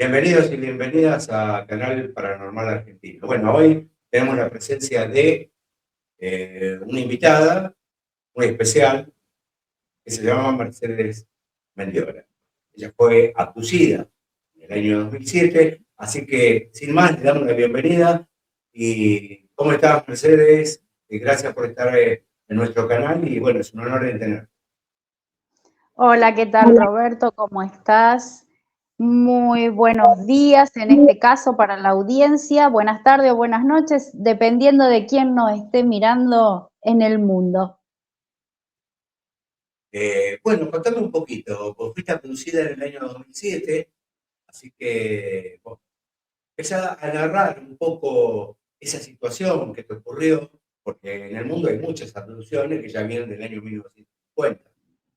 Bienvenidos y bienvenidas a Canal Paranormal Argentino. Bueno, hoy tenemos la presencia de una invitada muy especial que se llama Mercedes Mendiola. Ella fue abducida en el año 2007, así que sin más le damos la bienvenida. ¿Y cómo estás, Mercedes? Gracias por estar en nuestro canal y bueno, es un honor de tener. Hola, ¿qué tal, Roberto? ¿Cómo estás? Muy buenos días, en este caso para la audiencia, buenas tardes o buenas noches, dependiendo de quién nos esté mirando en el mundo. Bueno, contame un poquito. Vos fuiste abducida en el año 2007, así que bueno, empezá a narrar un poco esa situación que te ocurrió, porque en el mundo hay muchas abducciones que ya vienen del año 1950.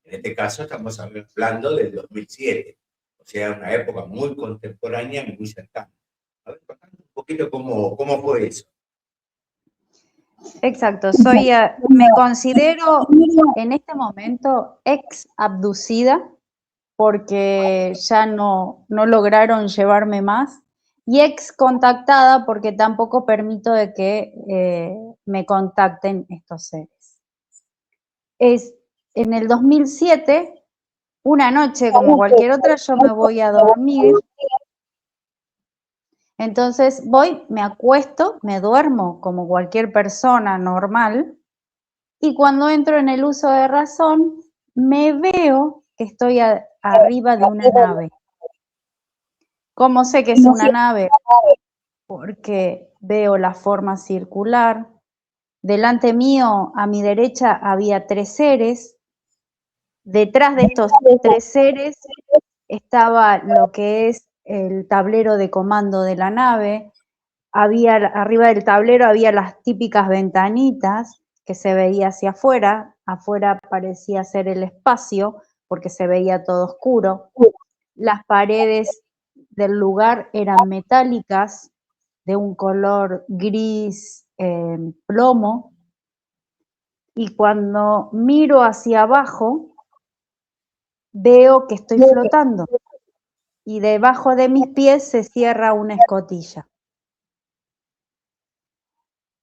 En este caso estamos hablando del 2007, o sea, una época muy contemporánea y muy cercana. A ver, contame un poquito cómo fue eso. Exacto, me considero en este momento ex abducida porque ya no lograron llevarme más y ex contactada porque tampoco permito de que me contacten estos seres. En el 2007, una noche como cualquier otra, yo me voy a dormir. Entonces me acuesto, me duermo como cualquier persona normal y cuando entro en el uso de razón, me veo que estoy arriba de una nave. ¿Cómo sé que es una nave? Porque veo la forma circular. Delante mío, a mi derecha, había 3 seres. Detrás de estos 3 seres estaba lo que es el tablero de comando de la nave. Arriba del tablero había las típicas ventanitas que se veía hacia afuera. Afuera parecía ser el espacio porque se veía todo oscuro. Las paredes del lugar eran metálicas, de un color gris plomo. Y cuando miro hacia abajo, veo que estoy flotando y debajo de mis pies se cierra una escotilla.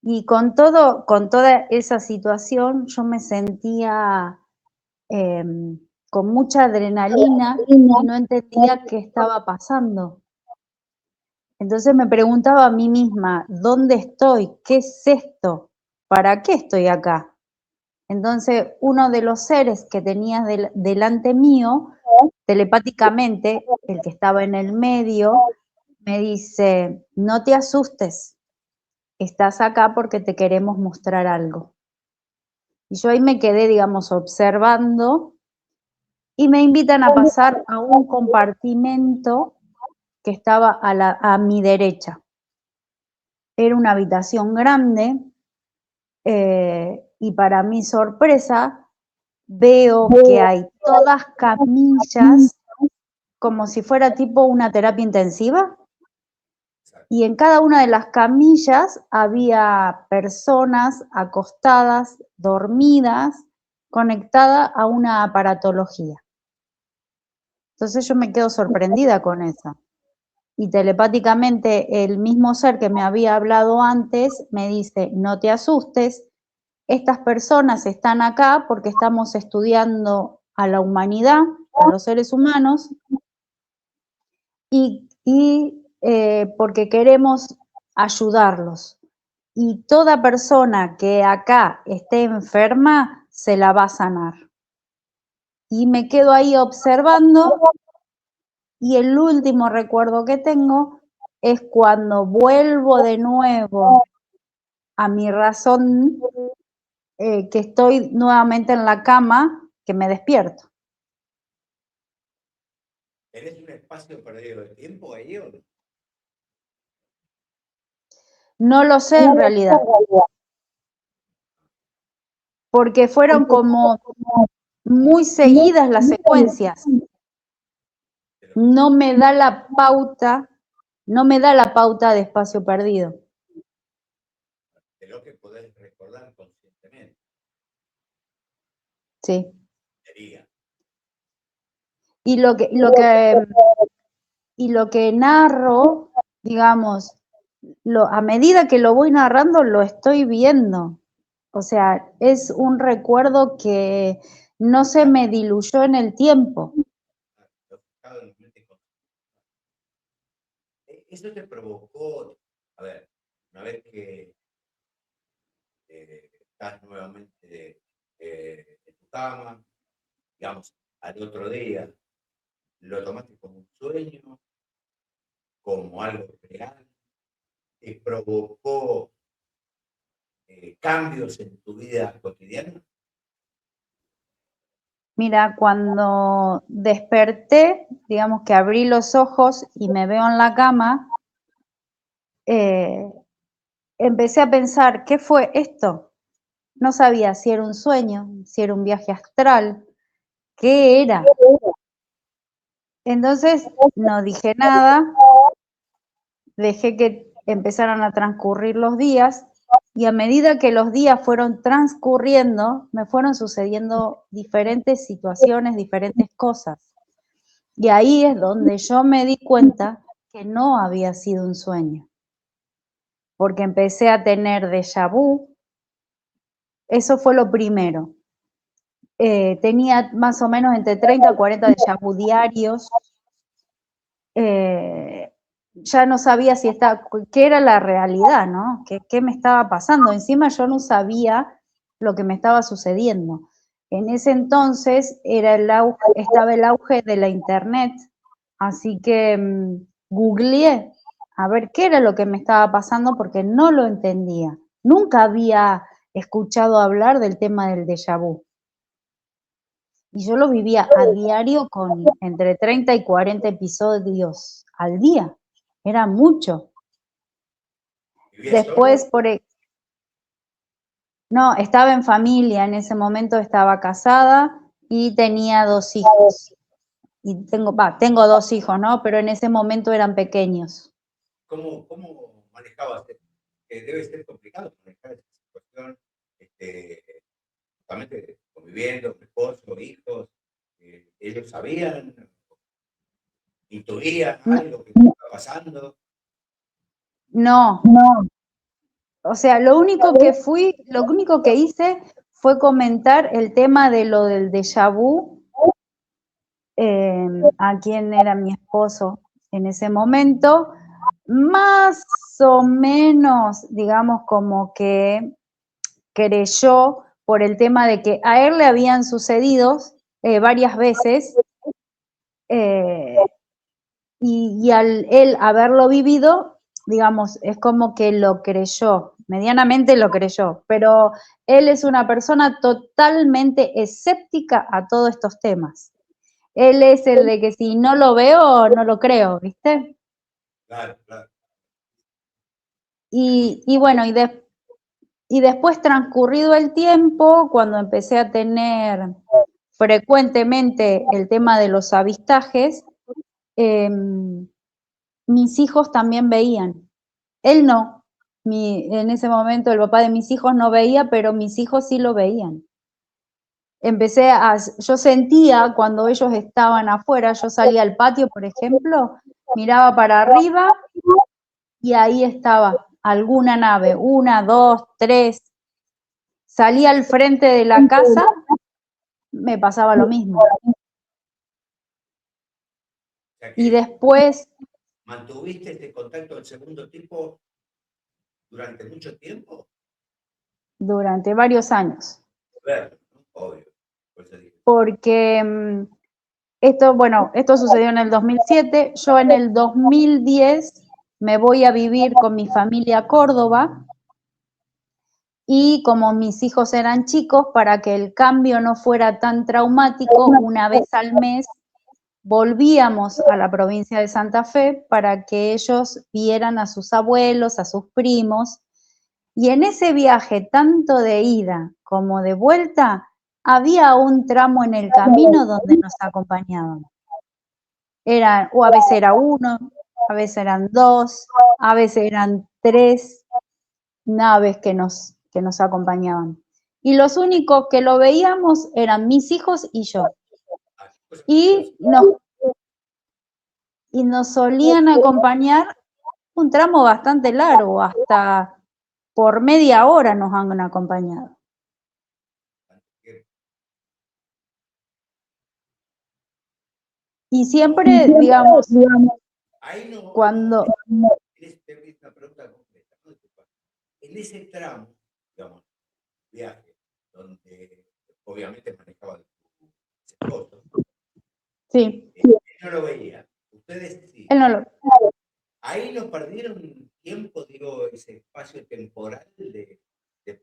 Y con toda esa situación yo me sentía con mucha adrenalina y no entendía qué estaba pasando. Entonces me preguntaba a mí misma, ¿dónde estoy? ¿Qué es esto? ¿Para qué estoy acá? Entonces uno de los seres que tenía delante mío, telepáticamente, el que estaba en el medio, me dice, no te asustes, estás acá porque te queremos mostrar algo. Y yo ahí me quedé, digamos, observando y me invitan a pasar a un compartimento que estaba a mi derecha. Era una habitación grande y para mi sorpresa veo que hay todas camillas como si fuera tipo una terapia intensiva. Y en cada una de las camillas había personas acostadas, dormidas, conectadas a una aparatología. Entonces yo me quedo sorprendida con eso. Y telepáticamente el mismo ser que me había hablado antes me dice, no te asustes, estas personas están acá porque estamos estudiando a la humanidad, a los seres humanos, y porque queremos ayudarlos. Y toda persona que acá esté enferma se la va a sanar. Y me quedo ahí observando y el último recuerdo que tengo es cuando vuelvo de nuevo a mi razón, que estoy nuevamente en la cama, que me despierto. ¿Tenés un espacio perdido de tiempo ahí o no? No lo sé en realidad, porque fueron como muy seguidas las secuencias. No me da la pauta, no me da la pauta de espacio perdido. De lo que podés recordar conscientemente. Sí. Sería. Y lo que y lo que narro, digamos, a medida que lo voy narrando, lo estoy viendo. O sea, es un recuerdo que no se me diluyó en el tiempo. Eso te provocó, a ver, una vez que estás nuevamente en tu cama, digamos, al otro día, lo tomaste como un sueño, como algo real, te provocó cambios en tu vida cotidiana. Mira, cuando desperté, digamos que abrí los ojos y me veo en la cama, empecé a pensar, ¿qué fue esto? No sabía si era un sueño, si era un viaje astral, ¿qué era? Entonces no dije nada, dejé que empezaran a transcurrir los días y a medida que los días fueron transcurriendo, me fueron sucediendo diferentes situaciones, diferentes cosas. Y ahí es donde yo me di cuenta que no había sido un sueño, porque empecé a tener déjà vu. Eso fue lo primero. Tenía más o menos entre 30 a 40 déjà vu diarios. Ya no sabía si qué era la realidad, ¿no? ¿Qué me estaba pasando? Encima yo no sabía lo que me estaba sucediendo. En ese entonces estaba el auge de la internet, así que googleé a ver qué era lo que me estaba pasando porque no lo entendía. Nunca había escuchado hablar del tema del déjà vu. Y yo lo vivía a diario con entre 30 y 40 episodios al día. Era mucho. Después, no, estaba en familia, en ese momento estaba casada y tenía 2 hijos. Y tengo 2 hijos, ¿no? Pero en ese momento eran pequeños. ¿Cómo manejabas? Debe ser complicado manejar esta situación, justamente conviviendo, esposo, hijos. ¿Ellos sabían, intuían algo que estaba pasando? No, o sea, lo único que hice fue comentar el tema de lo del déjà vu a quien era mi esposo en ese momento, más o menos, digamos, como que creyó por el tema de que a él le habían sucedido varias veces y al él haberlo vivido, digamos, es como que lo creyó, medianamente lo creyó, pero él es una persona totalmente escéptica a todos estos temas. Él es el de que si no lo veo, no lo creo, ¿viste? Claro, claro. Y bueno, y después transcurrido el tiempo, cuando empecé a tener frecuentemente el tema de los avistajes, mis hijos también veían. Él no. En ese momento el papá de mis hijos no veía, pero mis hijos sí lo veían. Yo sentía cuando ellos estaban afuera, yo salía al patio, por ejemplo, miraba para arriba y ahí estaba alguna nave, 1, 2, 3. Salía al frente de la casa, me pasaba lo mismo. Y después, ¿Mantuviste este contacto del segundo tipo durante mucho tiempo? durante varios años. Claro, obvio. Porque esto sucedió en el 2007, yo en el 2010 me voy a vivir con mi familia a Córdoba y como mis hijos eran chicos, para que el cambio no fuera tan traumático, una vez al mes volvíamos a la provincia de Santa Fe para que ellos vieran a sus abuelos, a sus primos, y en ese viaje, tanto de ida como de vuelta, había un tramo en el camino donde nos acompañaban. O a veces era 1, a veces eran 2, a veces eran 3 naves que nos acompañaban. Y los únicos que lo veíamos eran mis hijos y yo. Y y nos solían acompañar un tramo bastante largo, hasta por media hora nos han acompañado. Y siempre, digamos, ahí no, cuando... esta pregunta completa, ¿no? En ese tramo, digamos, viaje, donde obviamente manejaba el esposo, Sí. él no lo veía, ustedes sí. Él no lo... Ahí no perdieron tiempo, digo, ese espacio temporal de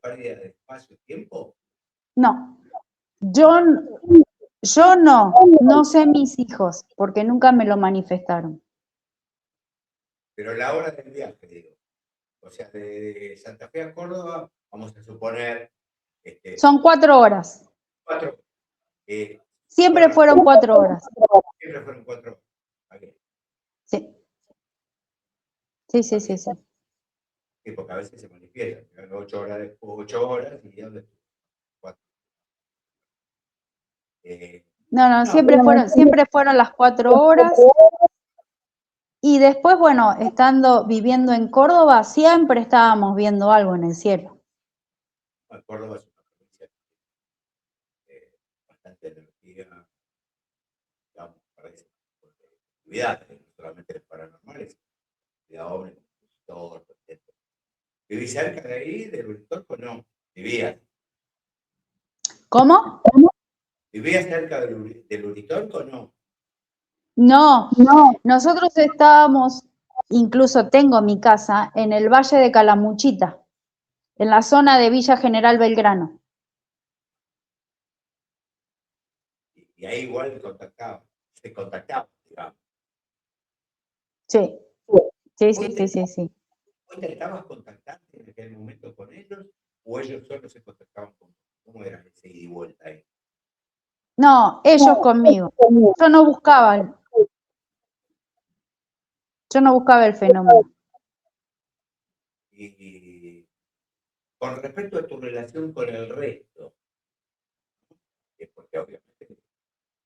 pérdida de espacio-tiempo. No, yo no sé mis hijos, porque nunca me lo manifestaron. Pero la hora del viaje, digo. O sea, de Santa Fe a Córdoba, vamos a suponer. Son 4 horas. 4. Siempre fueron 4 horas. Siempre fueron 4 horas. Okay. Sí. Sí, sí, sí, sí. Sí, porque a veces se manifiesta. 8 horas después, 8 horas y ya 4. No, siempre fueron las 4 horas. Y después, bueno, viviendo en Córdoba, siempre estábamos viendo algo en el cielo. Córdoba es una provincia bastante energía, digamos, para ese tipo de actividades, no solamente las paranormales, de ovnis, todo. ¿Viví cerca de ahí, del Uritorco? No, vivía. ¿Cómo? ¿Vivías cerca del Uritorco? No. No, nosotros estábamos, incluso tengo mi casa, en el Valle de Calamuchita, en la zona de Villa General Belgrano. Y ahí igual se contactaba, digamos. Sí, sí. ¿Vos intentabas contactarte en aquel momento con ellos o ellos solo se contactaban con vos? ¿Cómo era ese ida y vuelta ahí? No, ellos conmigo. Yo no buscaba el fenómeno. Y con respecto a tu relación con el resto, porque obviamente,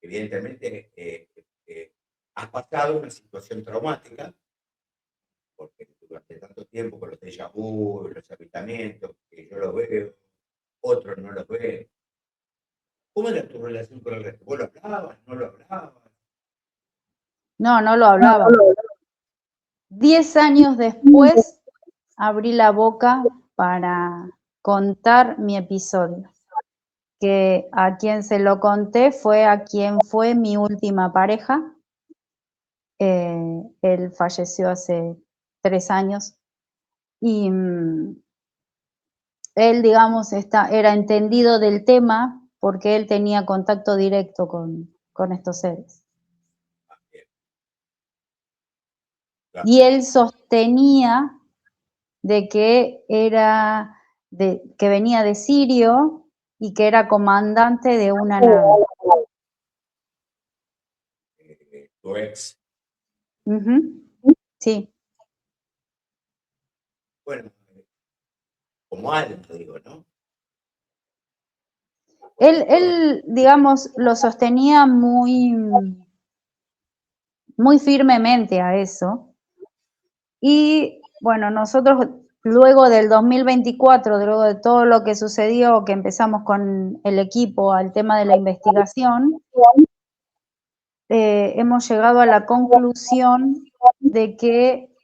evidentemente, has pasado una situación traumática, porque durante tanto tiempo con los déjà vu, los avistamientos, que yo los veo, otros no los ven. ¿Cómo era tu relación con el resto? ¿Vos lo hablabas? ¿No lo hablabas? No lo hablaba. 10 años después abrí la boca para contar mi episodio, que a quien se lo conté fue a quien fue mi última pareja. Él falleció hace 3 años y él, digamos, era entendido del tema porque él tenía contacto directo con estos seres. Claro. Y él sostenía de que que venía de Sirio y que era comandante de una nave. Tu ex. Sí. Bueno, como algo, digo, ¿no? Él, digamos, lo sostenía muy firmemente a eso. Y bueno, nosotros luego del 2024, luego de todo lo que sucedió, que empezamos con el equipo al tema de la investigación, hemos llegado a la conclusión de que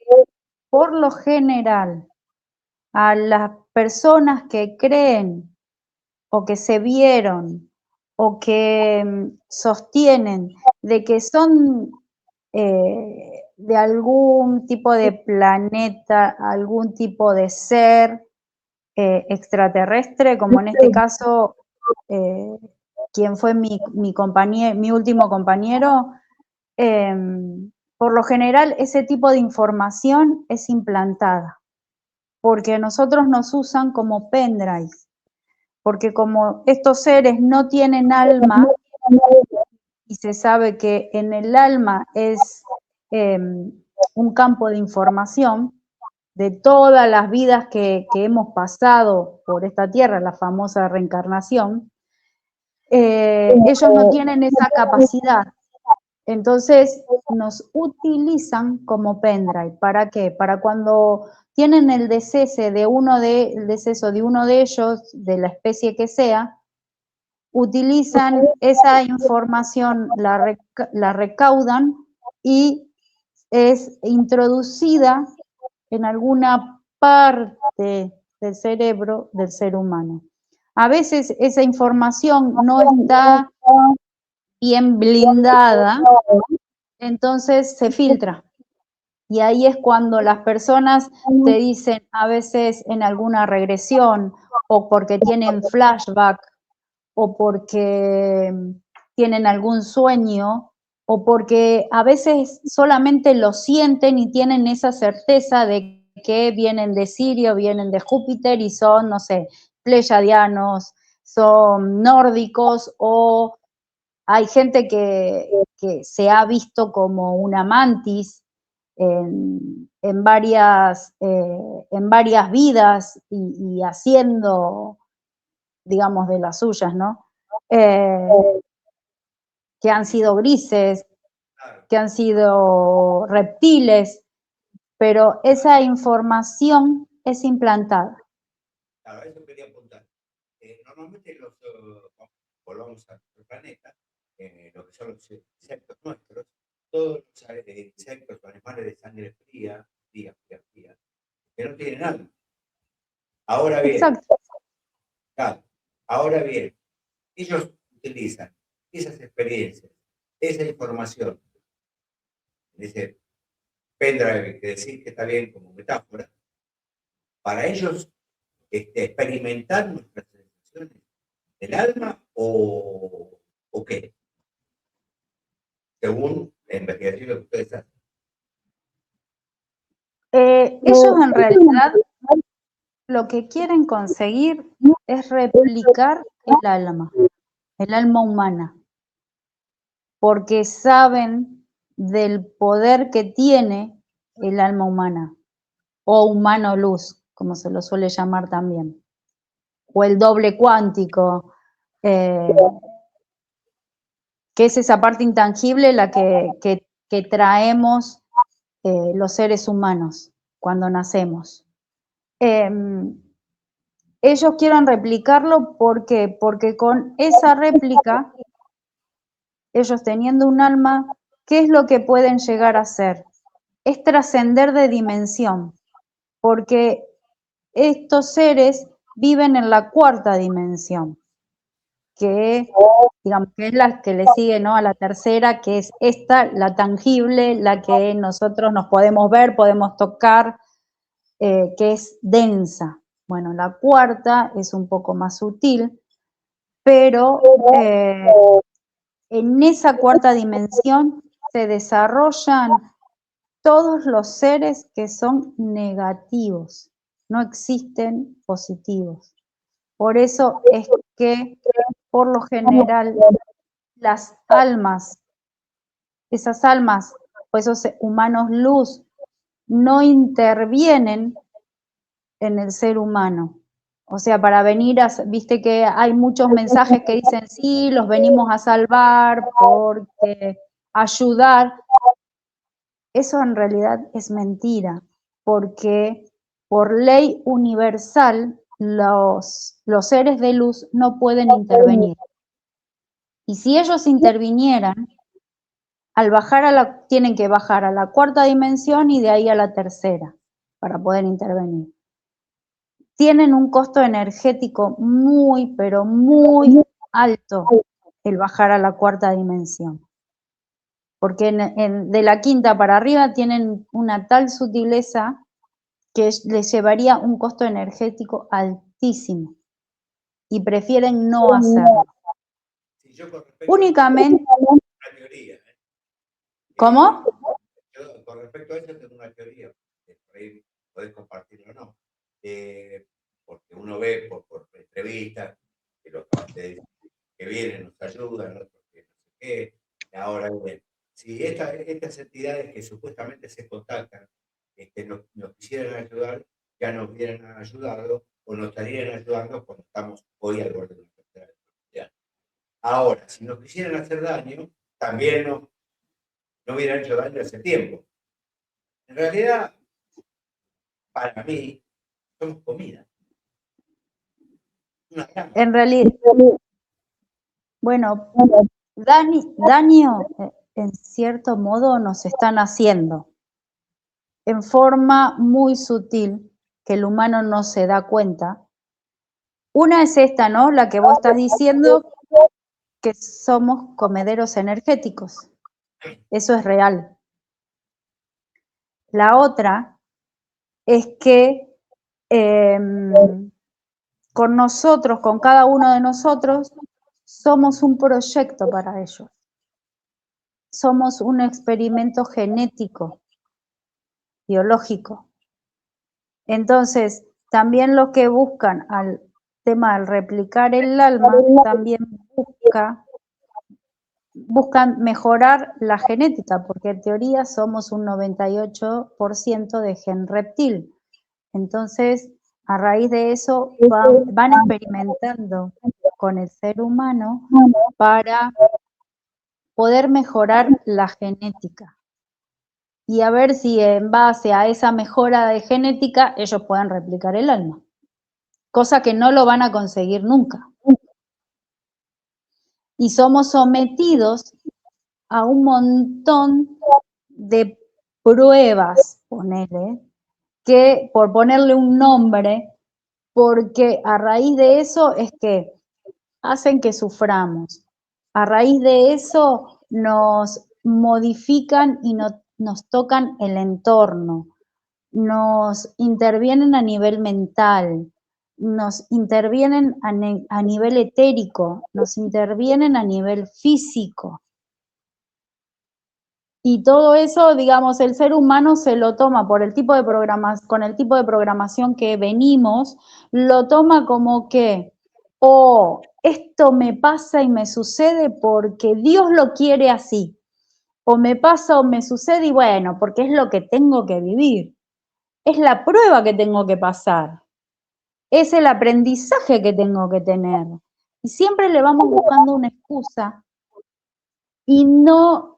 por lo general a las personas que creen o que se vieron o que sostienen de que son de algún tipo de planeta, algún tipo de ser extraterrestre, como en este caso quien fue mi último compañero, por lo general ese tipo de información es implantada, porque a nosotros nos usan como pendrive, porque como estos seres no tienen alma, y se sabe que en el alma es un campo de información de todas las vidas que hemos pasado por esta tierra, la famosa reencarnación, ellos no tienen esa capacidad. Entonces nos utilizan como pendrive. ¿Para qué? Para cuando tienen el deceso de uno de ellos, de la especie que sea, utilizan esa información, la recaudan y es introducida en alguna parte del cerebro del ser humano. A veces esa información no está bien blindada, entonces se filtra. Y ahí es cuando las personas te dicen, a veces en alguna regresión, o porque tienen flashback, o porque tienen algún sueño, o porque a veces solamente lo sienten y tienen esa certeza de que vienen de Sirio, vienen de Júpiter y son, no sé, pleyadianos, son nórdicos, o hay gente que se ha visto como una mantis en varias vidas y haciendo, digamos, de las suyas, ¿no? Que han sido grises, Claro, que han sido reptiles, pero esa información es implantada. claro, eso quería apuntar. Normalmente volvamos a nuestro planeta, lo que son los insectos nuestros, todos los insectos o animales de sangre fría, que no tienen alma. Ahora bien, Exacto. claro, ahora bien, ellos utilizan esas experiencias, esa información, ese pendrive que decís que está bien como metáfora, para ellos experimentar nuestras sensaciones del alma o qué, según la investigación que ustedes hacen. Ellos en realidad lo que quieren conseguir es replicar el alma humana, porque saben del poder que tiene el alma humana, o humano luz, como se lo suele llamar también, o el doble cuántico, que es esa parte intangible la que traemos los seres humanos cuando nacemos. Ellos quieren replicarlo, ¿por qué? Porque con esa réplica, ellos teniendo un alma, ¿qué es lo que pueden llegar a hacer? Es trascender de dimensión, porque estos seres viven en la cuarta dimensión, que digamos que es la que le sigue, ¿no?, a la tercera, que es esta, la tangible, la que nosotros nos podemos ver, podemos tocar, que es densa. Bueno, la cuarta es un poco más sutil, pero en esa cuarta dimensión se desarrollan todos los seres que son negativos, no existen positivos. Por eso es que, por lo general, las almas, esas almas o esos humanos luz, no intervienen en el ser humano. O sea, para venir viste que hay muchos mensajes que dicen, sí, los venimos a salvar porque ayudar. Eso en realidad es mentira, porque por ley universal los seres de luz no pueden intervenir. Y si ellos intervinieran, tienen que bajar a la cuarta dimensión y de ahí a la tercera para poder intervenir. Tienen un costo energético muy, pero muy alto el bajar a la cuarta dimensión. Porque de la quinta para arriba tienen una tal sutileza que les llevaría un costo energético altísimo y prefieren no hacerlo. Sí, yo con respecto a eso Únicamente, tengo una teoría. ¿cómo? Yo con respecto a eso tengo una teoría, que por ahí podés compartirlo o no. Porque uno ve por entrevistas que los que vienen nos ayudan, otros que no sé qué. Ahora, bien, si estas entidades que supuestamente se contactan nos quisieran ayudar, ya nos hubieran ayudado o nos estarían ayudando cuando estamos hoy al borde de una tercera guerra mundial. Ahora, si nos quisieran hacer daño, también no hubiera hecho daño hace tiempo. En realidad, para mí, somos comida. En realidad, bueno, daño en cierto modo nos están haciendo en forma muy sutil que el humano no se da cuenta. Una es esta, ¿no? La que vos estás diciendo, que somos comederos energéticos. Eso es real. La otra es que con nosotros, con cada uno de nosotros, somos un proyecto para ellos. Somos un experimento genético, biológico. Entonces, también lo que buscan al tema del replicar el alma, también buscan mejorar la genética, porque en teoría somos un 98% de gen reptil. Entonces, a raíz de eso van experimentando con el ser humano para poder mejorar la genética. Y a ver si en base a esa mejora de genética ellos puedan replicar el alma. Cosa que no lo van a conseguir nunca. Y somos sometidos a un montón de pruebas, ponele, que por ponerle un nombre, porque a raíz de eso es que hacen que suframos. A raíz de eso nos modifican y nos tocan el entorno, nos intervienen a nivel mental, nos intervienen a nivel etérico, nos intervienen a nivel físico. Y todo eso, digamos, el ser humano se lo toma por el tipo de con el tipo de programación que venimos, lo toma como que, esto me pasa y me sucede porque Dios lo quiere así. O me pasa o me sucede y bueno, porque es lo que tengo que vivir. Es la prueba que tengo que pasar. Es el aprendizaje que tengo que tener. Y siempre le vamos buscando una excusa. Y si no,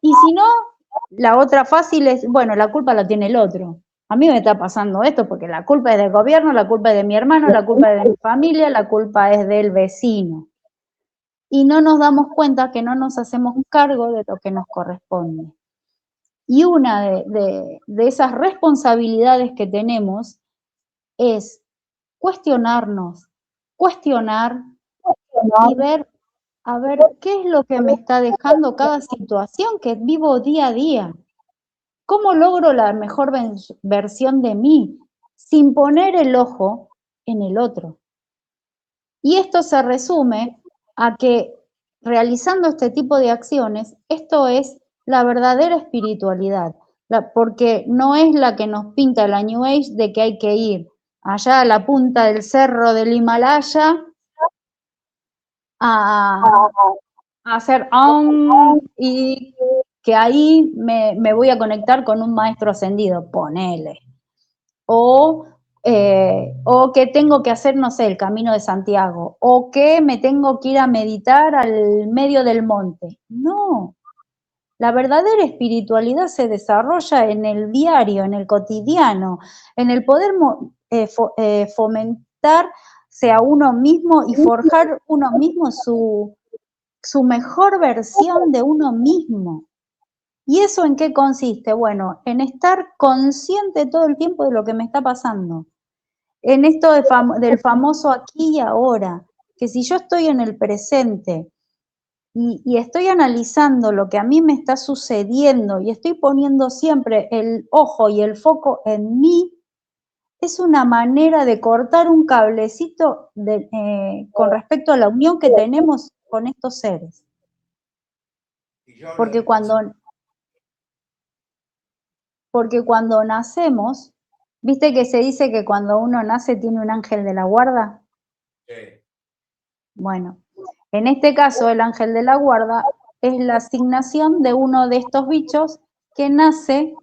la otra fácil es, bueno, la culpa la tiene el otro. A mí me está pasando esto porque la culpa es del gobierno, la culpa es de mi hermano, la culpa es de mi familia, la culpa es del vecino. Y no nos damos cuenta que no nos hacemos cargo de lo que nos corresponde. Y una de esas responsabilidades que tenemos es cuestionarnos, cuestionar y ver, a ver, qué es lo que me está dejando cada situación que vivo día a día. ¿Cómo logro la mejor versión de mí sin poner el ojo en el otro? Y esto se resume a que realizando este tipo de acciones, esto es la verdadera espiritualidad, porque no es la que nos pinta la New Age de que hay que ir allá a la punta del cerro del Himalaya a hacer y que ahí me voy a conectar con un maestro ascendido, ponele. O que tengo que hacer, no sé, el Camino de Santiago, o que me tengo que ir a meditar al medio del monte. No, la verdadera espiritualidad se desarrolla en el diario, en el cotidiano, en el poder fomentarse a uno mismo y forjar uno mismo su mejor versión de uno mismo. ¿Y eso en qué consiste? Bueno, en estar consciente todo el tiempo de lo que me está pasando. En esto del famoso aquí y ahora, que si yo estoy en el presente y estoy analizando lo que a mí me está sucediendo y estoy poniendo siempre el ojo y el foco en mí, es una manera de cortar un cablecito con respecto a la unión que tenemos con estos seres. Porque cuando nacemos, ¿viste que se dice que cuando uno nace tiene un ángel de la guarda? Sí. Bueno, en este caso el ángel de la guarda es la asignación de uno de estos bichos que nace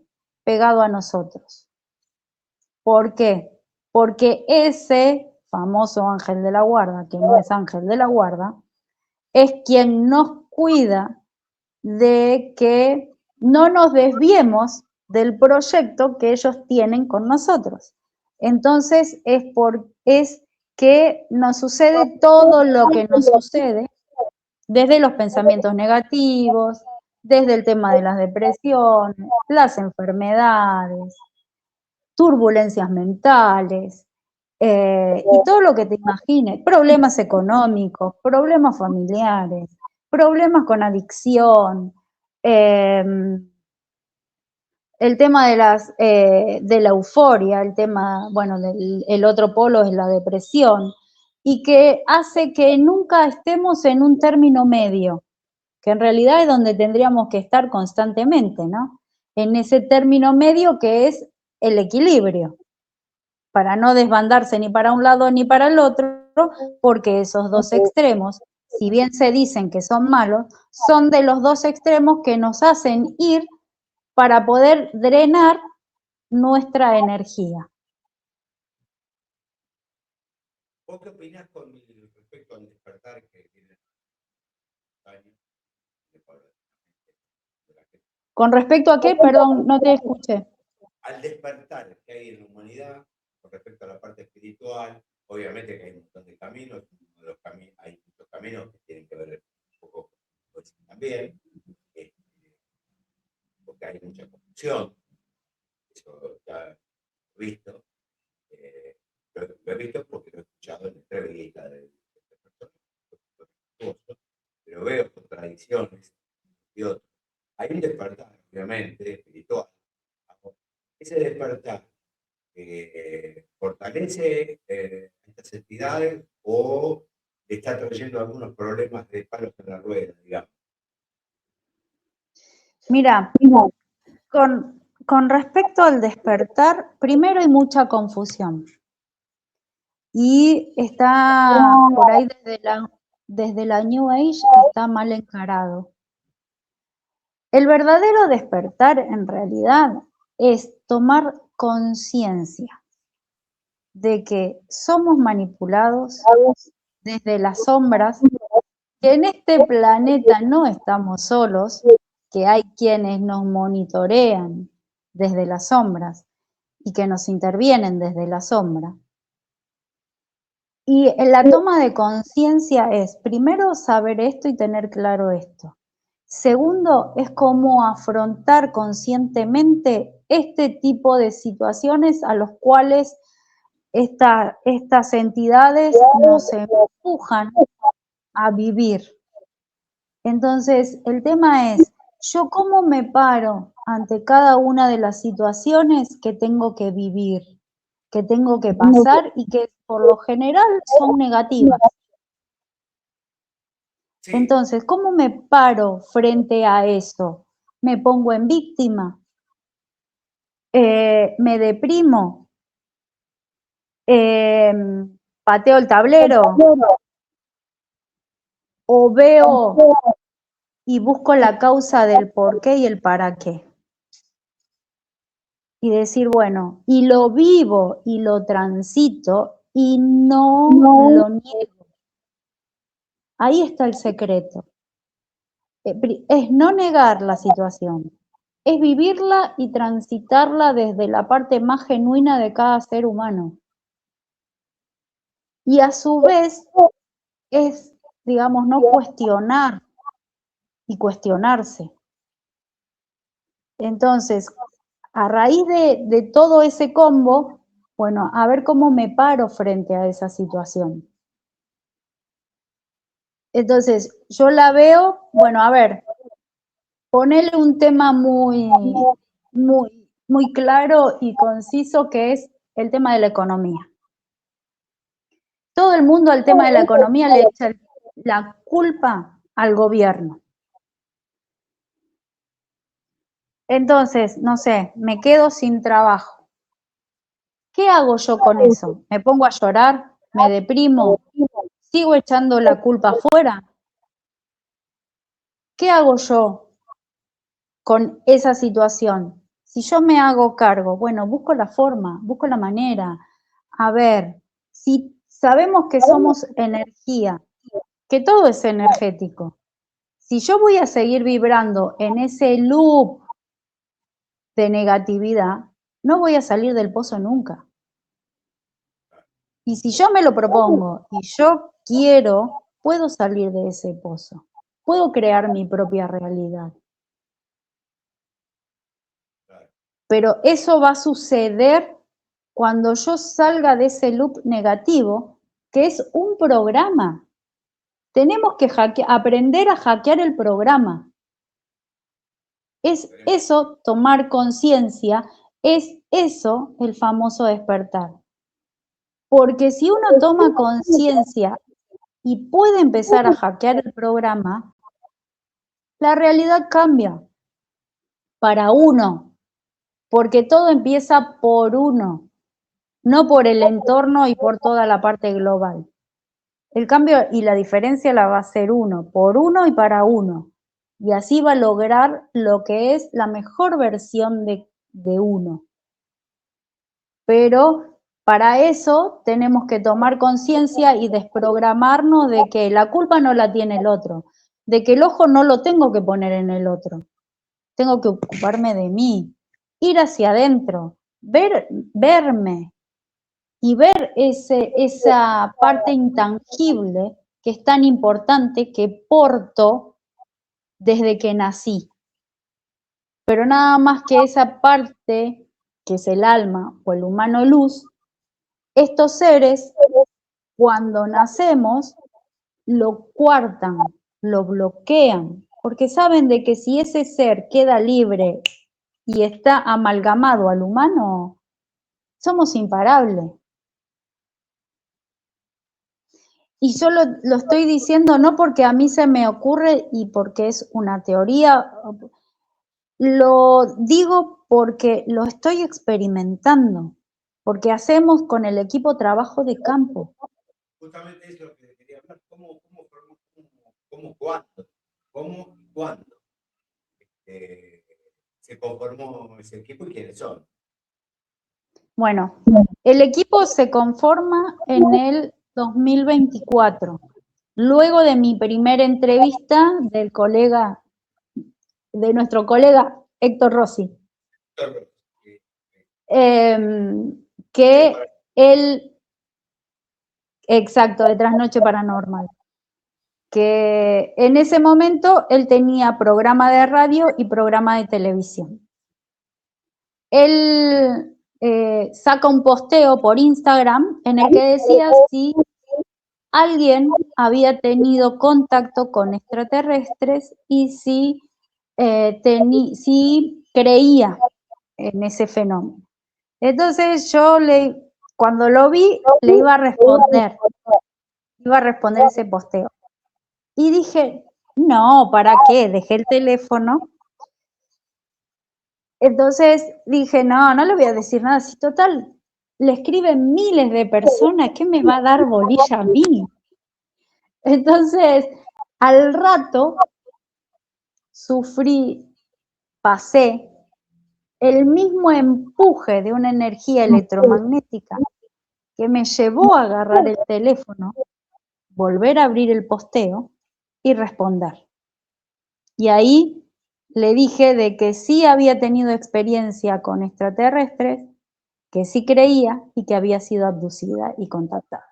pegado a nosotros. ¿Por qué? Porque ese famoso ángel de la guarda, que no es ángel de la guarda, es quien nos cuida de que no nos desviemos del proyecto que ellos tienen con nosotros. Entonces es que nos sucede todo lo que nos sucede, desde los pensamientos negativos, desde el tema de las depresiones, las enfermedades, turbulencias mentales, y todo lo que te imagines, problemas económicos, problemas familiares, problemas con adicción, el tema de la euforia, el tema, bueno, el otro polo es la depresión, y que hace que nunca estemos en un término medio, que en realidad es donde tendríamos que estar constantemente, ¿no? En ese término medio que es el equilibrio, para no desbandarse ni para un lado ni para el otro, porque esos dos extremos, si bien se dicen que son malos, son de los dos extremos que nos hacen ir para poder drenar nuestra energía. ¿Vos qué opinás con respecto al despertar que tiene años? ¿Con respecto a qué? Perdón, no te escuché. Al despertar que hay en la humanidad, con respecto a la parte espiritual, obviamente que hay un montón de caminos, hay muchos caminos que tienen que ver un poco con eso también, porque hay mucha confusión, eso ya lo he visto, lo he visto porque lo he escuchado en entrevistas de personas, pero veo contradicciones y otras. Hay un despertar, obviamente, espiritual. Ese despertar fortalece estas entidades o está trayendo algunos problemas de palos en la rueda, digamos. Mira, con respecto al despertar, primero hay mucha confusión. Y está por ahí desde la New Age, está mal encarado. El verdadero despertar en realidad es tomar conciencia de que somos manipulados desde las sombras, que en este planeta no estamos solos, que hay quienes nos monitorean desde las sombras y que nos intervienen desde la sombra. Y la toma de conciencia es, primero, saber esto y tener claro esto. Segundo, es cómo afrontar conscientemente este tipo de situaciones a los cuales estas entidades nos empujan a vivir. Entonces, el tema es, ¿yo cómo me paro ante cada una de las situaciones que tengo que vivir, que tengo que pasar y que por lo general son negativas? Sí. Entonces, ¿cómo me paro frente a eso? ¿Me pongo en víctima? ¿Me deprimo? ¿Pateo el tablero? ¿O veo y busco la causa del por qué y el para qué? Y decir, bueno, y lo vivo y lo transito y no lo niego. Ahí está el secreto. Es no negar la situación, es vivirla y transitarla desde la parte más genuina de cada ser humano. Y a su vez es, digamos, no cuestionar y cuestionarse. Entonces, a raíz de todo ese combo, bueno, a ver cómo me paro frente a esa situación. Entonces, yo la veo, bueno, a ver, ponele un tema muy claro y conciso, que es el tema de la economía. Todo el mundo al tema de la economía le echa la culpa al gobierno. Entonces, no sé, me quedo sin trabajo. ¿Qué hago yo con eso? ¿Me pongo a llorar? ¿Me deprimo? ¿Sigo echando la culpa afuera? ¿Qué hago yo con esa situación? Si yo me hago cargo, bueno, busco la forma, busco la manera. A ver, si sabemos que somos energía, que todo es energético, si yo voy a seguir vibrando en ese loop de negatividad, no voy a salir del pozo nunca. Y si yo me lo propongo y yo quiero, puedo salir de ese pozo, puedo crear mi propia realidad. Pero eso va a suceder cuando yo salga de ese loop negativo, que es un programa. Tenemos que aprender a hackear el programa. Es eso, tomar conciencia, es eso el famoso despertar. Porque si uno toma conciencia y puede empezar a hackear el programa, la realidad cambia para uno, porque todo empieza por uno, no por el entorno y por toda la parte global. El cambio y la diferencia la va a hacer uno, por uno y para uno. Y así va a lograr lo que es la mejor versión de uno. Pero para eso tenemos que tomar conciencia y desprogramarnos de que la culpa no la tiene el otro, de que el ojo no lo tengo que poner en el otro, tengo que ocuparme de mí, ir hacia adentro, verme y ver esa parte intangible que es tan importante que porto desde que nací. Pero nada más que esa parte, que es el alma o el humano luz, estos seres, cuando nacemos, lo coartan, lo bloquean, porque saben de que si ese ser queda libre y está amalgamado al humano, somos imparables. Y yo lo estoy diciendo no porque a mí se me ocurre y porque es una teoría, lo digo porque lo estoy experimentando, porque hacemos con el equipo trabajo de campo. Justamente es lo que quería hablar, cómo y cuándo se conformó ese equipo y quiénes son. Bueno, el equipo se conforma en el 2024, luego de mi primera entrevista de nuestro colega Héctor Rossi, que él, exacto, de Trasnoche Paranormal, que en ese momento él tenía programa de radio y programa de televisión. Él saca un posteo por Instagram en el que decía si alguien había tenido contacto con extraterrestres y si creía en ese fenómeno. Entonces yo cuando lo vi, le iba a responder ese posteo. Y dije, no, ¿para qué? Dejé el teléfono. Entonces dije, no le voy a decir nada. Si total, le escriben miles de personas, ¿qué me va a dar bolilla a mí? Entonces, al rato, pasé el mismo empuje de una energía electromagnética que me llevó a agarrar el teléfono, volver a abrir el posteo y responder. Y ahí le dije de que sí había tenido experiencia con extraterrestres, que sí creía y que había sido abducida y contactada.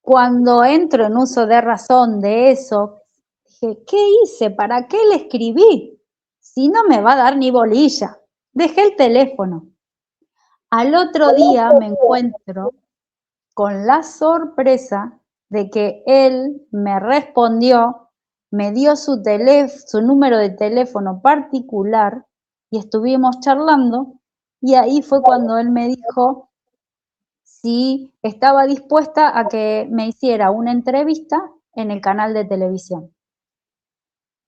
Cuando entro en uso de razón de eso, dije, ¿qué hice? ¿Para qué le escribí? Si no me va a dar ni bolilla. Dejé el teléfono. Al otro día me encuentro con la sorpresa de que él me respondió, me dio su número de teléfono particular y estuvimos charlando y ahí fue cuando él me dijo si estaba dispuesta a que me hiciera una entrevista en el canal de televisión.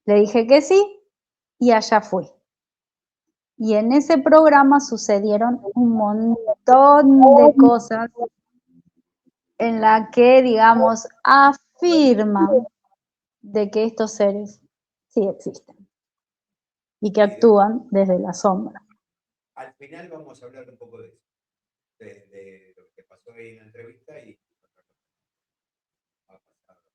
Le dije que sí y allá fui. Y en ese programa sucedieron un montón de cosas en la que, digamos, afirma de que estos seres sí existen y que actúan desde la sombra. Al final vamos a hablar un poco de eso, de lo que pasó ahí en la entrevista y ha pasado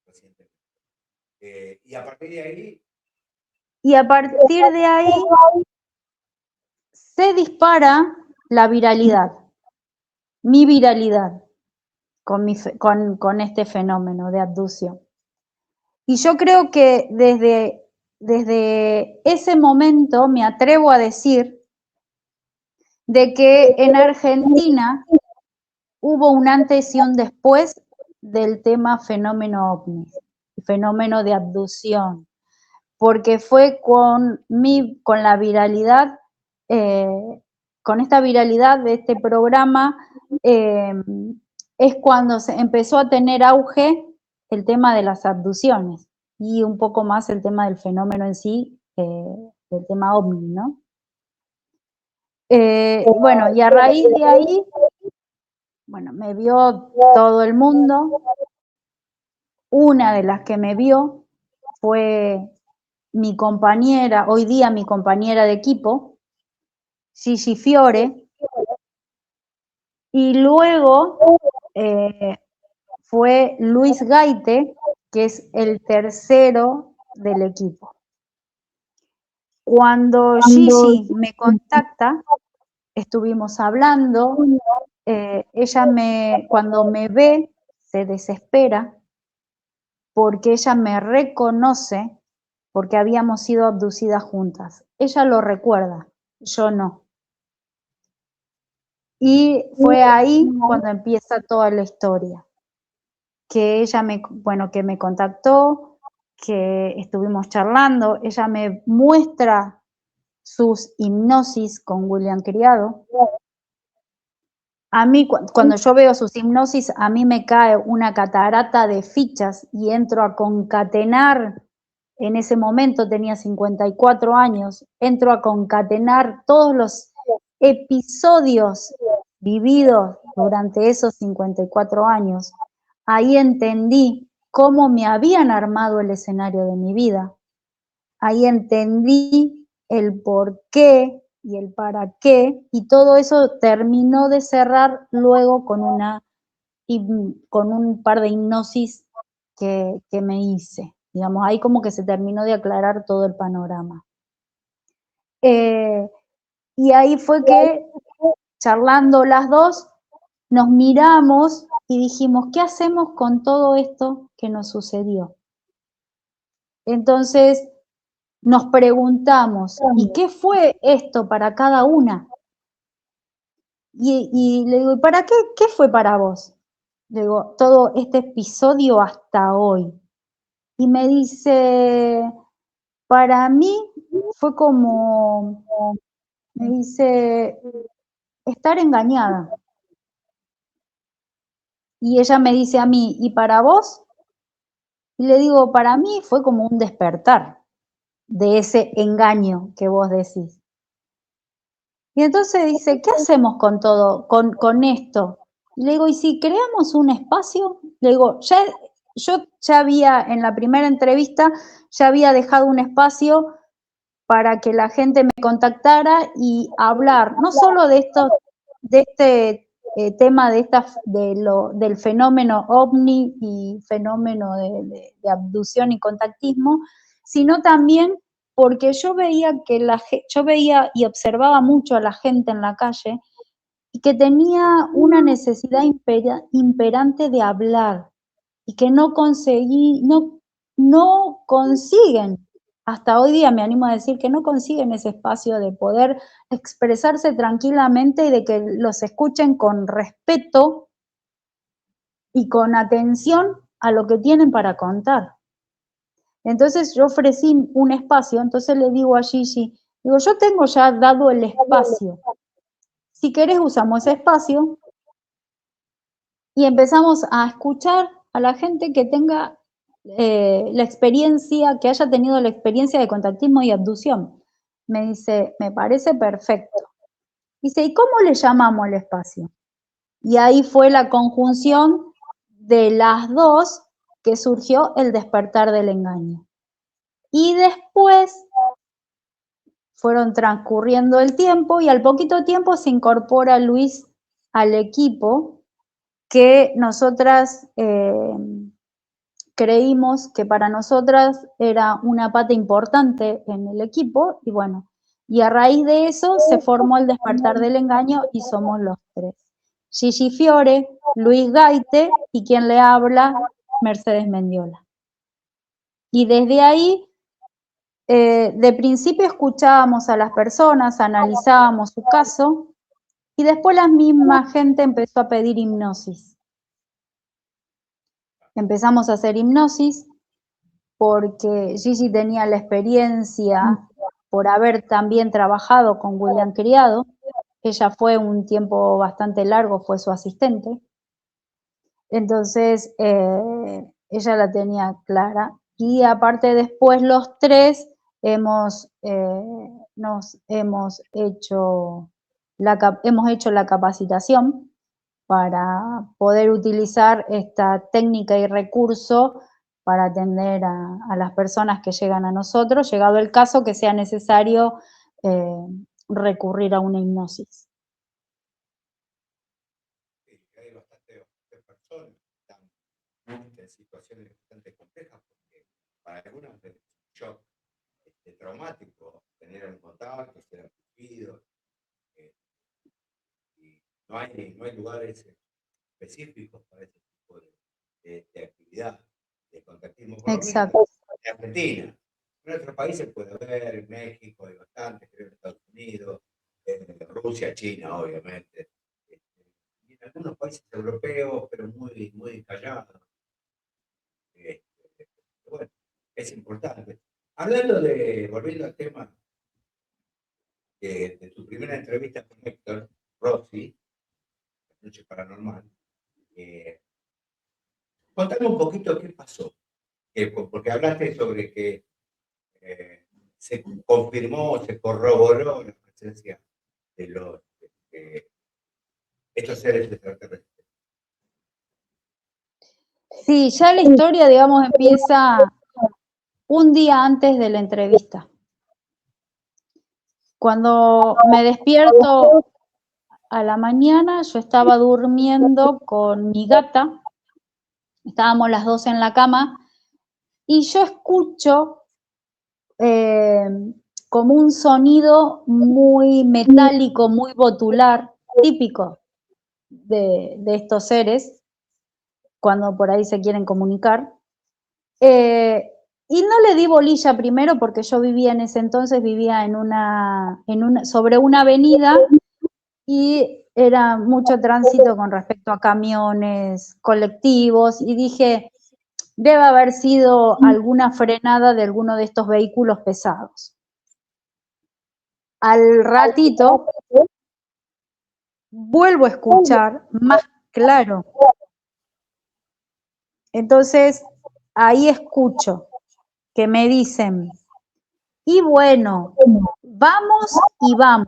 recientemente. Y a partir de ahí, Y a partir de ahí se dispara la viralidad, mi viralidad con este fenómeno de abducción. Y yo creo que desde ese momento me atrevo a decir de que en Argentina hubo un antes y un después del tema fenómeno ovni, fenómeno de abducción, porque fue con la viralidad, con esta viralidad de este programa, es cuando se empezó a tener auge el tema de las abducciones y un poco más el tema del fenómeno en sí, del tema ovni, ¿no? Bueno, y a raíz de ahí, bueno, me vio todo el mundo. Una de las que me vio fue mi compañera, hoy día mi compañera de equipo, Gigi Fiore, y luego fue Luis Gaite, que es el tercero del equipo. Cuando Gigi me contacta, estuvimos hablando, cuando me ve, se desespera porque ella me reconoce porque habíamos sido abducidas juntas. Ella lo recuerda, yo no. Y fue ahí cuando empieza toda la historia. Que ella que me contactó, que estuvimos charlando, ella me muestra sus hipnosis con William Criado. A mí, cuando yo veo sus hipnosis, a mí me cae una catarata de fichas y entro a concatenar. En ese momento tenía 54 años, entro a concatenar todos los episodios vividos durante esos 54 años. Ahí entendí cómo me habían armado el escenario de mi vida. Ahí entendí el por qué y el para qué, y todo eso terminó de cerrar luego con un par de hipnosis que me hice. Digamos, ahí como que se terminó de aclarar todo el panorama. Y ahí fue que, charlando las dos, nos miramos y dijimos, ¿qué hacemos con todo esto que nos sucedió? Entonces nos preguntamos, ¿y qué fue esto para cada una? Y le digo, ¿y para qué? ¿Qué fue para vos? Le digo, todo este episodio hasta hoy. Y me dice, para mí fue como, me dice, estar engañada. Y ella me dice a mí, ¿y para vos? Y le digo, para mí fue como un despertar de ese engaño que vos decís. Y entonces dice, ¿qué hacemos con todo, con esto? Y le digo, ¿y si creamos un espacio? Le digo, yo ya había, en la primera entrevista, ya había dejado un espacio para que la gente me contactara y hablar, no solo de este tema del fenómeno ovni y fenómeno de abducción y contactismo, sino también porque yo veía y observaba mucho a la gente en la calle y que tenía una necesidad imperante de hablar y que no consiguen, hasta hoy día me animo a decir que no consiguen ese espacio de poder expresarse tranquilamente y de que los escuchen con respeto y con atención a lo que tienen para contar. Entonces yo ofrecí un espacio, entonces le digo a Gigi, digo, yo tengo ya dado el espacio, si querés usamos ese espacio y empezamos a escuchar a la gente que tenga la experiencia, que haya tenido la experiencia de contactismo y abducción. Me dice, me parece perfecto. Dice, ¿y cómo le llamamos al espacio? Y ahí fue la conjunción de las dos que surgió el despertar del engaño. Y después fueron transcurriendo el tiempo y al poquito tiempo se incorpora Luis al equipo que nosotras creímos que para nosotras era una pata importante en el equipo y bueno, y a raíz de eso se formó el Despertar del Engaño y somos los tres. Gigi Fiore, Luis Gaite y quien le habla, Mercedes Mendiola. Y desde ahí, de principio escuchábamos a las personas, analizábamos su caso y después la misma gente empezó a pedir hipnosis. Empezamos a hacer hipnosis porque Gigi tenía la experiencia por haber también trabajado con William Criado. Ella fue un tiempo bastante largo, fue su asistente. Entonces, ella la tenía clara. Y aparte después los tres nos hemos hecho la capacitación para poder utilizar esta técnica y recurso para atender a las personas que llegan a nosotros, llegado el caso que sea necesario recurrir a una hipnosis. Hay bastantes personas que están en situaciones bastante complejas porque para algunas es un shock traumático tener el contacto, ser asistido, y no hay lugares específicos para ese tipo de actividad, de contactismo, por lo menos en Argentina. En otros países puede haber, en México hay bastantes, creo en Estados Unidos, en Rusia, China, obviamente, y en algunos países europeos, pero muy callados. Bueno, es importante. Volviendo al tema de tu primera entrevista con Héctor Rossi, Noche Paranormal, contame un poquito qué pasó, porque hablaste sobre que se confirmó, se corroboró la presencia de estos seres extraterrestres. Sí, ya la historia, digamos, empieza un día antes de la entrevista. Cuando me despierto a la mañana, yo estaba durmiendo con mi gata, estábamos las dos en la cama, y yo escucho como un sonido muy metálico, muy botular, típico de estos seres, cuando por ahí se quieren comunicar. Y no le di bolilla primero porque yo vivía en ese entonces, vivía sobre una avenida y era mucho tránsito con respecto a camiones, colectivos, y dije, debe haber sido alguna frenada de alguno de estos vehículos pesados. Al ratito vuelvo a escuchar más claro. Entonces ahí escucho que me dicen, y bueno, vamos y vamos,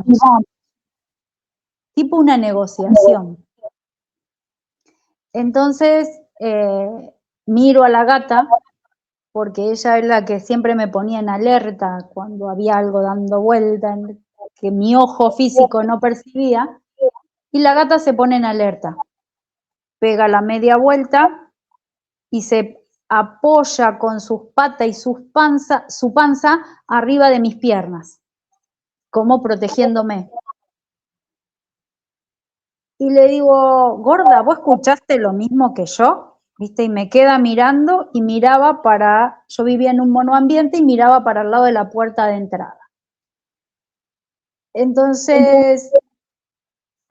tipo una negociación. Entonces miro a la gata, porque ella es la que siempre me ponía en alerta cuando había algo dando vuelta, que mi ojo físico no percibía, y la gata se pone en alerta, pega la media vuelta y se apoya con sus patas y su panza arriba de mis piernas, como protegiéndome. Y le digo, gorda, ¿vos escuchaste lo mismo que yo? ¿Viste? Y me queda mirando y miraba yo vivía en un monoambiente y miraba para el lado de la puerta de entrada. Entonces,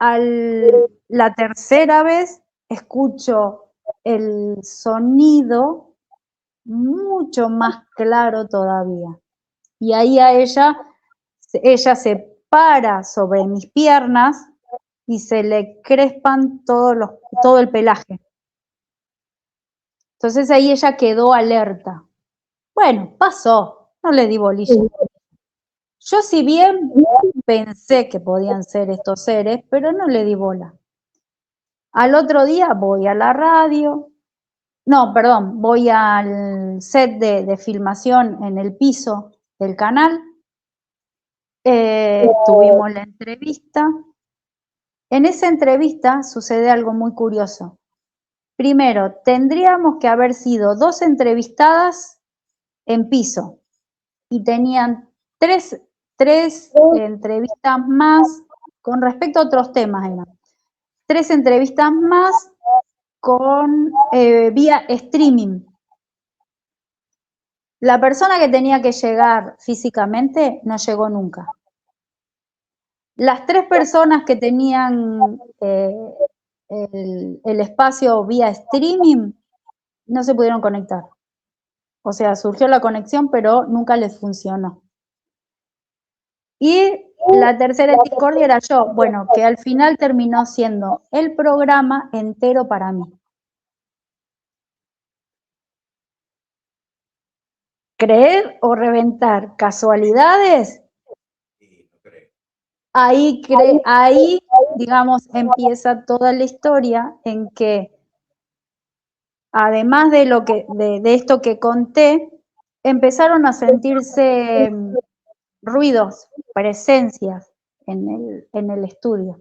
la tercera vez escucho el sonido mucho más claro todavía. Y ahí ella se para sobre mis piernas y se le crespan todo el pelaje. Entonces ahí ella quedó alerta. Bueno, pasó, no le di bolilla. Yo si bien pensé que podían ser estos seres, pero no le di bola. Al otro día voy a la radio, voy al set de filmación en el piso del canal, tuvimos la entrevista. En esa entrevista sucede algo muy curioso. primero, tendríamos que haber sido 2 entrevistadas en piso y tenían tres entrevistas más con respecto a otros temas. Eran 3 entrevistas más con vía streaming. La persona que tenía que llegar físicamente no llegó nunca. Las 3 personas que tenían el espacio vía streaming no se pudieron conectar. O sea, surgió la conexión, pero nunca les funcionó. Y la tercera discordia era yo, bueno, que al final terminó siendo el programa entero para mí. ¿Creer o reventar? ¿Casualidades? Sí, no creo. Ahí, digamos, empieza toda la historia en que, además de esto que conté, empezaron a sentirse ruidos, presencias en el estudio.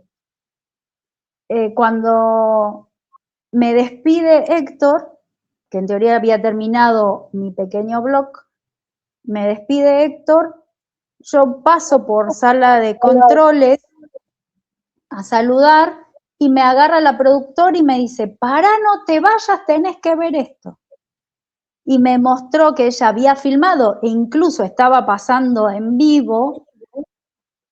Cuando me despide Héctor, que en teoría había terminado mi pequeño blog, me despide Héctor, yo paso por sala de controles a saludar y me agarra la productora y me dice, pará, no te vayas, tenés que ver esto. Y me mostró que ella había filmado e incluso estaba pasando en vivo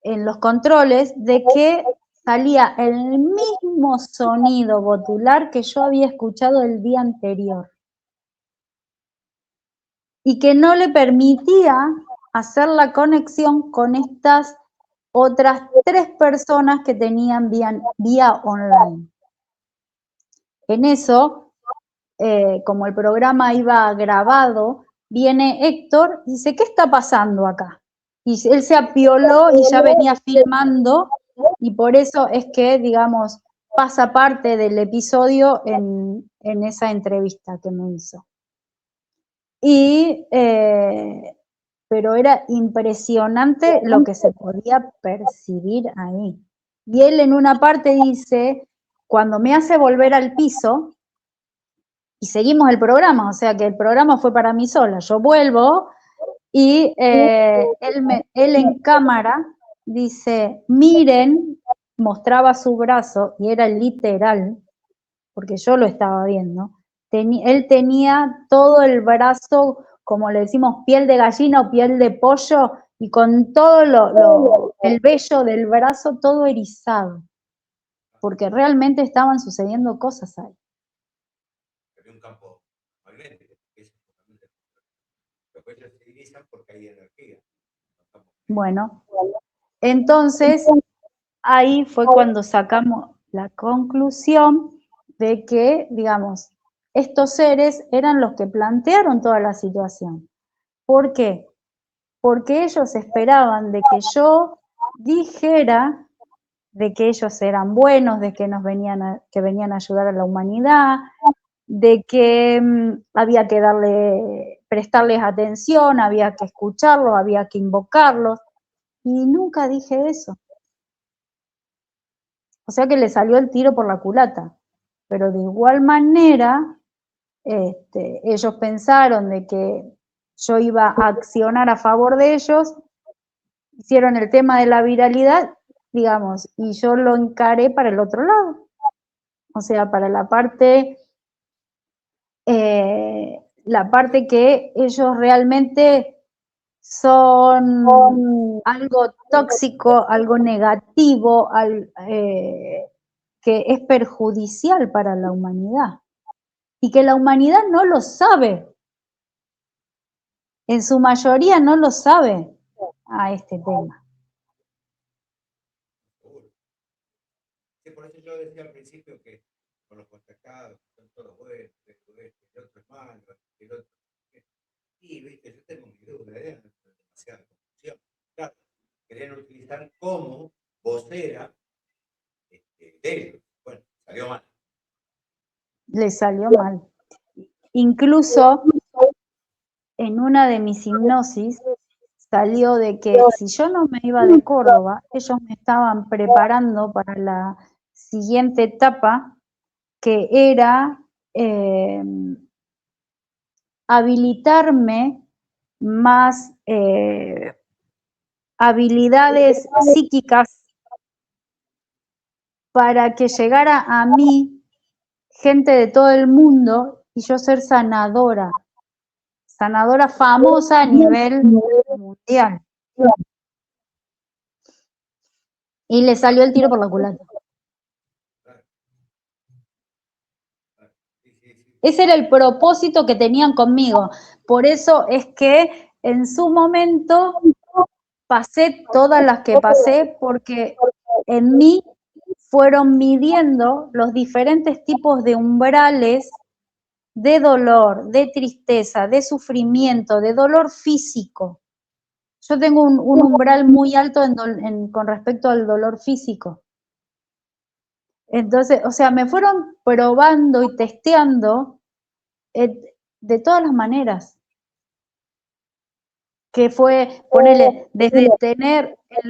en los controles de que salía el mismo sonido botular que yo había escuchado el día anterior y que no le permitía hacer la conexión con estas otras 3 personas que tenían vía online. En eso, como el programa iba grabado, viene Héctor y dice, ¿qué está pasando acá? Y él se apioló y ya venía filmando, y por eso es que, digamos, pasa parte del episodio en esa entrevista que me hizo. Pero era impresionante lo que se podía percibir ahí. Y él en una parte dice, cuando me hace volver al piso, y seguimos el programa, o sea que el programa fue para mí sola, yo vuelvo y él en cámara dice, miren, mostraba su brazo y era literal, porque yo lo estaba viendo, él tenía todo el brazo, como le decimos, piel de gallina o piel de pollo, y con todo el vello del brazo todo erizado, porque realmente estaban sucediendo cosas ahí. Había un campo magnético, que es justamente lo que ellos se utilizan porque hay energía. Bueno, entonces ahí fue cuando sacamos la conclusión de que, digamos, estos seres eran los que plantearon toda la situación. ¿Por qué? Porque ellos esperaban de que yo dijera de que ellos eran buenos, de que que venían a ayudar a la humanidad, de que había que prestarles atención, había que escucharlos, había que invocarlos, y nunca dije eso. O sea que le salió el tiro por la culata. Pero de igual manera, ellos pensaron de que yo iba a accionar a favor de ellos, hicieron el tema de la viralidad, digamos, y yo lo encaré para el otro lado. O sea, para la parte que ellos realmente son algo tóxico, algo negativo, que es perjudicial para la humanidad y que la humanidad no lo sabe. En su mayoría no lo sabe a este tema. Sí, por eso yo decía al principio que con los contactados son todos buenos, el otro es malo, el otro. Y viste, yo tengo mi duda, demasiada confusión. Claro, querían utilizar como vocera de ellos. Bueno, salió mal. Le salió mal. Incluso en una de mis hipnosis salió de que si yo no me iba de Córdoba, ellos me estaban preparando para la siguiente etapa, que era habilitarme más habilidades psíquicas para que llegara a mí gente de todo el mundo y yo ser sanadora famosa a nivel mundial. Y le salió el tiro por la culata. Ese era el propósito que tenían conmigo. Por eso es que en su momento pasé todas las que pasé, porque en mí fueron midiendo los diferentes tipos de umbrales de dolor, de tristeza, de sufrimiento, de dolor físico. Yo tengo un umbral muy alto con respecto al dolor físico. Entonces, o sea, me fueron probando y testeando de todas las maneras. Que fue, ponele, desde tener en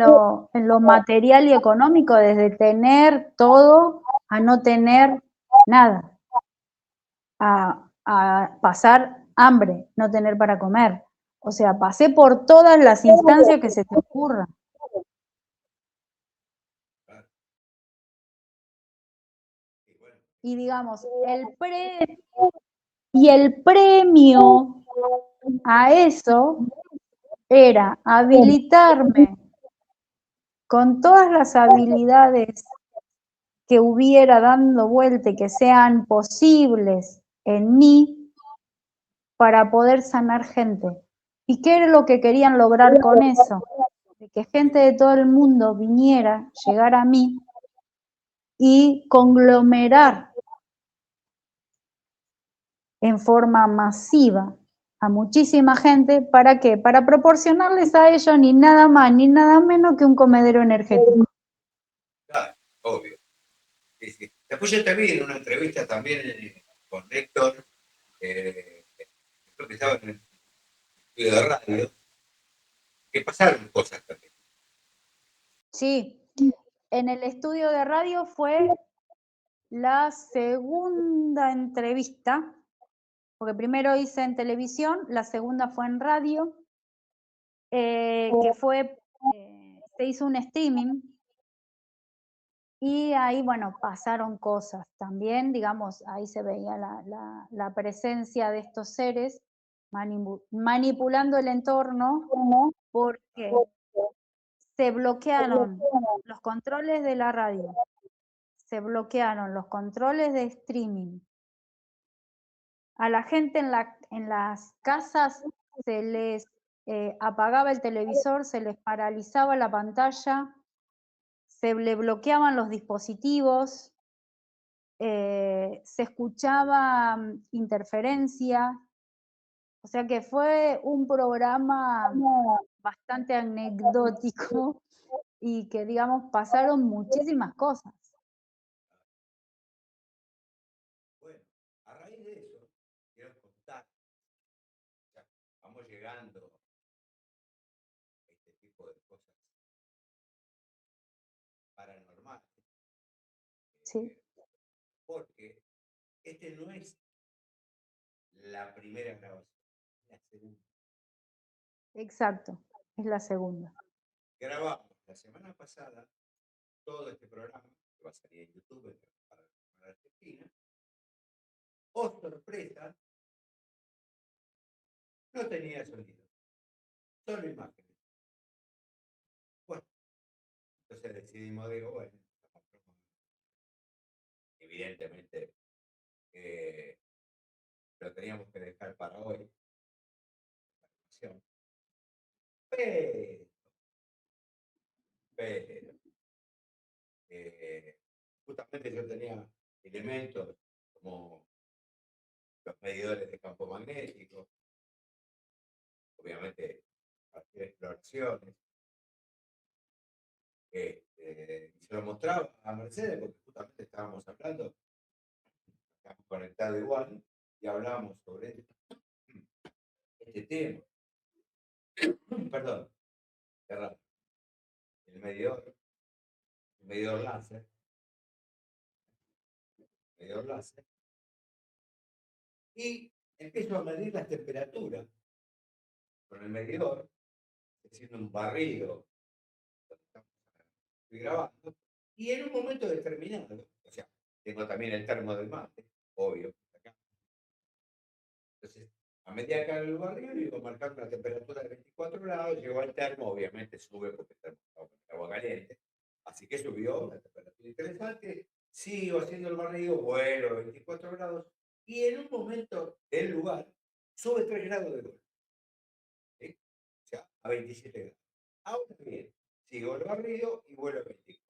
lo material y económico, desde tener todo a no tener nada, a pasar hambre, no tener para comer. O sea, pasé por todas las instancias que se te ocurran. Y digamos, el premio a eso era habilitarme con todas las habilidades que hubiera dando vuelta y que sean posibles en mí para poder sanar gente. ¿Y qué era lo que querían lograr con eso? De que gente de todo el mundo viniera, llegara a mí y conglomerar en forma masiva a muchísima gente. ¿Para qué? Para proporcionarles a ellos ni nada más ni nada menos que un comedero energético. Claro, obvio. Sí, sí. Después yo te vi en una entrevista también con Héctor, creo que estaba en el estudio de radio, que pasaron cosas también. Sí, en el estudio de radio fue la segunda entrevista, porque primero hice en televisión, la segunda fue en radio, que fue, se hizo un streaming y ahí, bueno, pasaron cosas también, digamos, ahí se veía la presencia de estos seres manipulando el entorno, porque se bloquearon los controles de la radio, se bloquearon los controles de streaming. A la gente en las casas se les apagaba el televisor, se les paralizaba la pantalla, se le bloqueaban los dispositivos, se escuchaba interferencia. O sea que fue un programa bastante anecdótico y que, digamos, pasaron muchísimas cosas. Bueno, a raíz de eso, quiero contar, ya vamos llegando a este tipo de cosas paranormales, Sí, porque este no es la primera grabación, es la segunda. exacto, es la segunda. Grabamos la semana pasada todo este programa, que va a salir en YouTube para Argentina. Oh, sorpresa, no tenía sonido, solo imágenes. Bueno, entonces decidimos, digo, bueno, evidentemente lo teníamos que dejar para hoy. Pero, pero justamente yo tenía elementos como los medidores de campo magnético, obviamente hacer exploraciones. Y se lo mostraba a Mercedes porque justamente estábamos hablando, estamos conectados igual, y hablábamos sobre este tema. Perdón, cerrado. El medidor láser, y empiezo a medir las temperaturas con el medidor, haciendo un barrido, estoy grabando, y en un momento determinado, o sea, tengo también el termo del mate, obvio, acá. Entonces, a medida que hago el barrido, digo, marcando la temperatura de 24 grados, llegó al termo, obviamente sube porque el termo está con agua caliente, así que subió la temperatura interesante, sigo haciendo el barrido, vuelo a 24 grados, y en un momento del lugar sube 3 grados de golpe, ¿sí? O sea, a 27 grados. Ahora bien, sigo el barrido y vuelo a 24.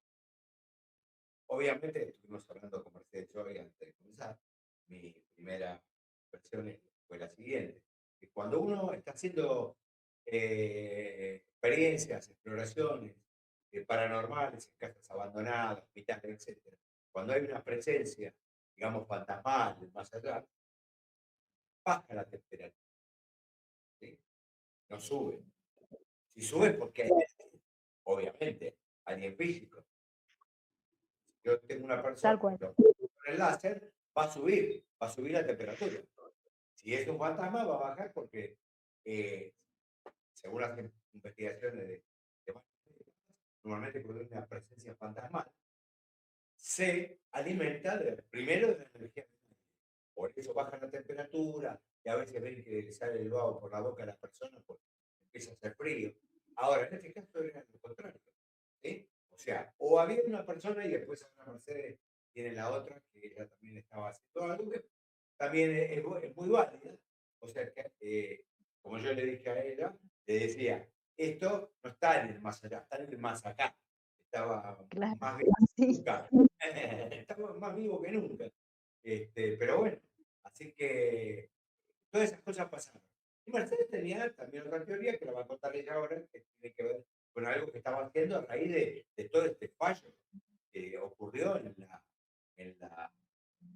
Obviamente estuvimos hablando con Mercedes Choi antes de comenzar. Mi primera versión fue la siguiente, que cuando uno está haciendo experiencias, exploraciones paranormales en casas abandonadas, hospitales, etc., cuando hay una presencia, digamos, fantasmal, más allá, baja la temperatura, ¿sí? No sube. Si sube es porque hay, obviamente, alguien físico. Yo tengo una persona Tal cual. con el láser, va a subir la temperatura. Si es un fantasma, va a bajar porque, eh, según las investigaciones de normalmente cuando hay una presencia fantasmal, se alimenta primero de la energía. Por eso baja la temperatura y a veces ven que le sale el vaho por la boca a las personas porque empieza a hacer frío. Ahora, en este caso era lo contrario. ¿Sí? O sea, o había una persona y después ahora Mercedes tiene la otra que ella también estaba haciendo algo que también es muy válida. O sea, que, como yo le dije a ella, le decía, esto no está en el más allá, está en el más acá. Estaba Claro, más vivo que sí. nunca. Estaba más vivo que nunca. Pero bueno, así que todas esas cosas pasaron. Y Mercedes tenía también otra teoría que la va a contar ella ahora, que tiene que ver con algo que estaba haciendo a raíz de todo este fallo que ocurrió en la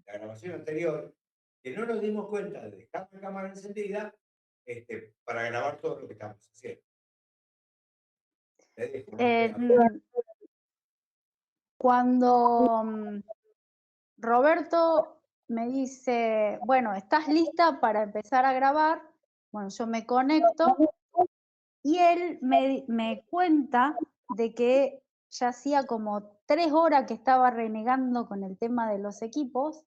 grabación anterior, que no nos dimos cuenta de dejar la cámara encendida para grabar todo lo que estamos haciendo. Le dejo, Eh, Cuando Roberto me dice, bueno, ¿estás lista para empezar a grabar? Bueno, yo me conecto y él me cuenta de que ya hacía como 3 horas que estaba renegando con el tema de los equipos,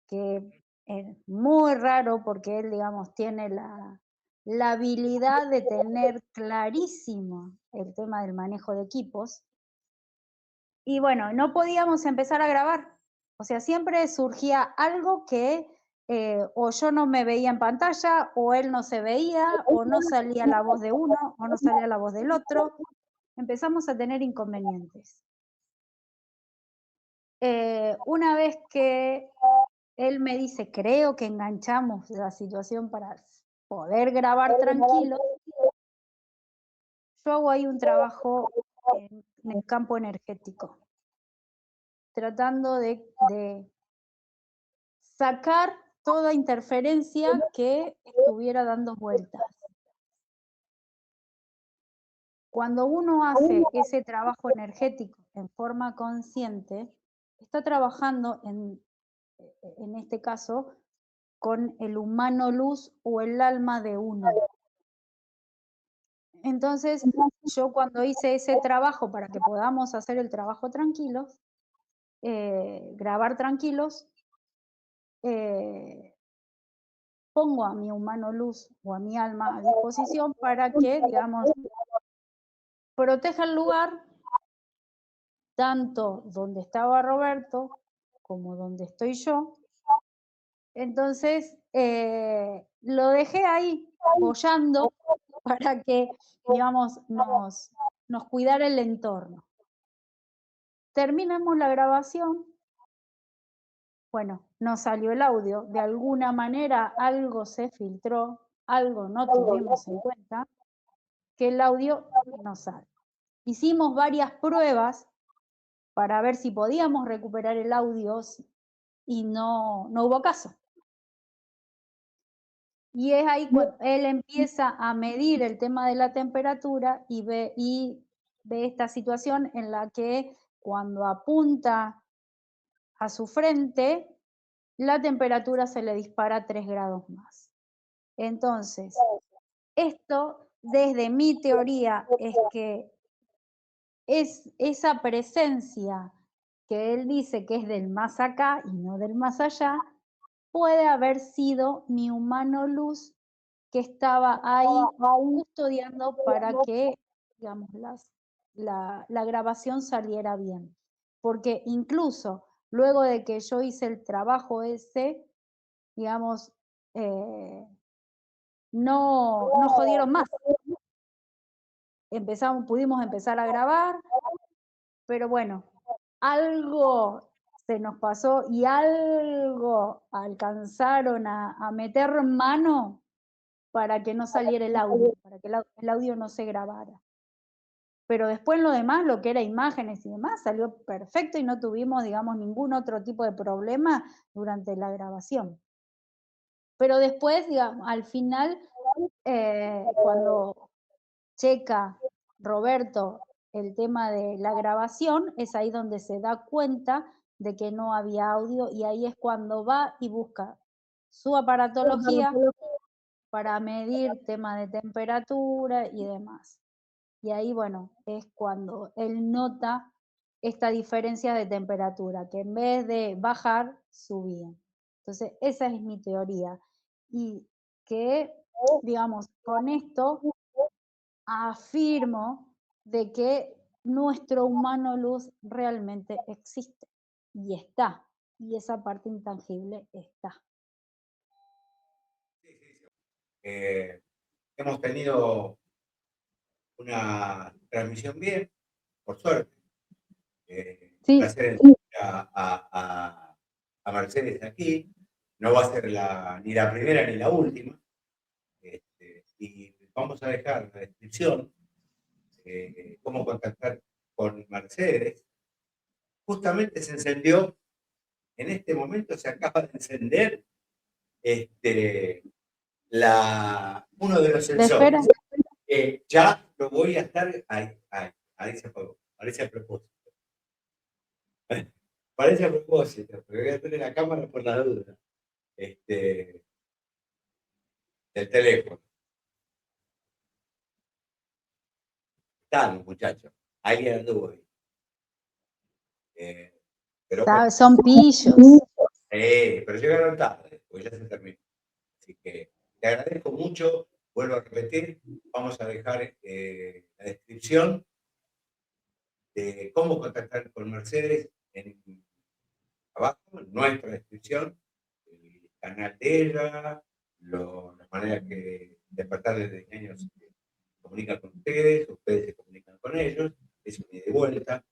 que es muy raro porque él, digamos, tiene la habilidad de tener clarísimo el tema del manejo de equipos. Y bueno, no podíamos empezar a grabar. O sea, siempre surgía algo que o yo no me veía en pantalla, o él no se veía, o no salía la voz de uno, o no salía la voz del otro. Empezamos a tener inconvenientes. Una vez que él me dice, creo que enganchamos la situación para poder grabar tranquilo, yo hago ahí un trabajo en el campo energético, tratando de sacar toda interferencia que estuviera dando vueltas. Cuando uno hace ese trabajo energético en forma consciente, está trabajando en este caso con el humano luz o el alma de uno. Entonces, yo cuando hice ese trabajo para que podamos hacer el trabajo tranquilos, grabar tranquilos, pongo a mi humano luz o a mi alma a disposición para que, digamos, proteja el lugar, tanto donde estaba Roberto como donde estoy yo. Entonces, lo dejé ahí, boyando, para que, digamos, nos cuidara el entorno. Terminamos la grabación, bueno, no salió el audio, de alguna manera algo se filtró, algo no tuvimos en cuenta, que el audio no sale. Hicimos varias pruebas para ver si podíamos recuperar el audio y no hubo caso. Y es ahí cuando él empieza a medir el tema de la temperatura y ve esta situación en la que cuando apunta a su frente, la temperatura se le dispara 3 grados más. Entonces, esto, desde mi teoría, es que es esa presencia que él dice que es del más acá y no del más allá, puede haber sido mi humano luz que estaba ahí custodiando para que, digamos, la grabación saliera bien. Porque incluso luego de que yo hice el trabajo ese, digamos, no jodieron más. Pudimos empezar a grabar, pero bueno, algo se nos pasó y algo alcanzaron a meter mano para que no saliera el audio, para que el audio no se grabara. Pero después lo demás, lo que era imágenes y demás, salió perfecto y no tuvimos, digamos, ningún otro tipo de problema durante la grabación. Pero después, digamos, al final, cuando checa Roberto el tema de la grabación, es ahí donde se da cuenta de que no había audio y ahí es cuando va y busca su aparatología para medir tema de temperatura y demás. Y ahí, bueno, es cuando él nota esta diferencia de temperatura, que en vez de bajar, subía. Entonces, esa es mi teoría. Y que, digamos, con esto afirmo de que nuestro humano luz realmente existe y está, y esa parte intangible está. Hemos tenido una transmisión bien, por suerte. Sí. Un placer a Mercedes aquí. No va a ser ni la primera ni la última. Y vamos a dejar en la descripción cómo contactar con Mercedes. Justamente se encendió, en este momento se acaba de encender uno de los sensores. Ya lo voy a estar parece a propósito. Parece a propósito, pero voy a tener la cámara por la duda. Del teléfono. Están los muchachos. Alguien anduvo ahí. Pero bueno, Son pillos. pero llegaron tarde, porque ya se terminó. Así que te agradezco mucho. Vuelvo a repetir, vamos a dejar la descripción de cómo contactar con Mercedes abajo, en nuestra descripción, el canal de ella, las maneras que Despertar desde años se comunican con ustedes se comunican con ellos, es un ida y vuelta.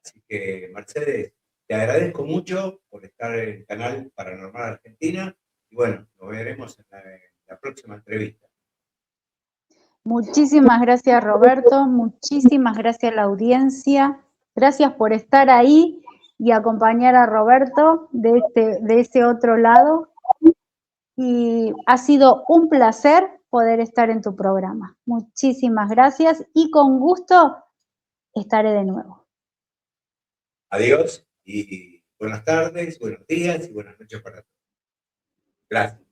Así que, Mercedes, te agradezco mucho por estar en el canal Paranormal Argentina y bueno, nos veremos en la próxima entrevista. Muchísimas gracias, Roberto. Muchísimas gracias a la audiencia. Gracias por estar ahí y acompañar a Roberto de ese otro lado. Y ha sido un placer poder estar en tu programa. Muchísimas gracias y con gusto estaré de nuevo. Adiós y buenas tardes, buenos días y buenas noches para todos. Gracias.